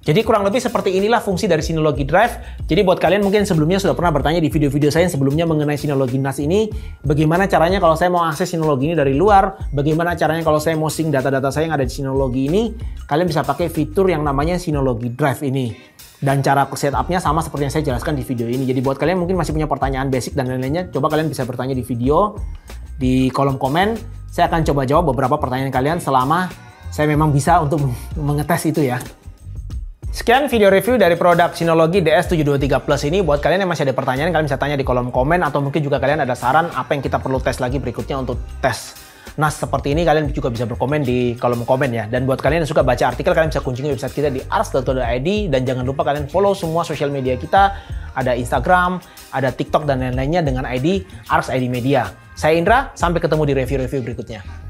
Jadi kurang lebih seperti inilah fungsi dari Synology Drive. Jadi buat kalian mungkin sebelumnya sudah pernah bertanya di video-video saya yang sebelumnya mengenai Synology NAS ini, bagaimana caranya kalau saya mau akses Synology ini dari luar, bagaimana caranya kalau saya mau sync data-data saya yang ada di Synology ini, kalian bisa pakai fitur yang namanya Synology Drive ini. Dan cara setupnya sama seperti yang saya jelaskan di video ini. Jadi buat kalian mungkin masih punya pertanyaan basic dan lain-lainnya, coba kalian bisa bertanya di video, di kolom komen. Saya akan coba jawab beberapa pertanyaan kalian selama saya memang bisa untuk mengetes itu ya. Sekian video review dari produk Synology DS723 Plus ini. Buat kalian yang masih ada pertanyaan, kalian bisa tanya di kolom komen, atau mungkin juga kalian ada saran apa yang kita perlu tes lagi berikutnya untuk tes NAS seperti ini, kalian juga bisa berkomen di kolom komen ya. Dan buat kalian yang suka baca artikel, kalian bisa kunjungi website kita di ars.co.id, dan jangan lupa kalian follow semua sosial media kita. Ada Instagram, ada TikTok dan lain-lainnya dengan ID Ars ID Media. Saya Indra, sampai ketemu di review-review berikutnya.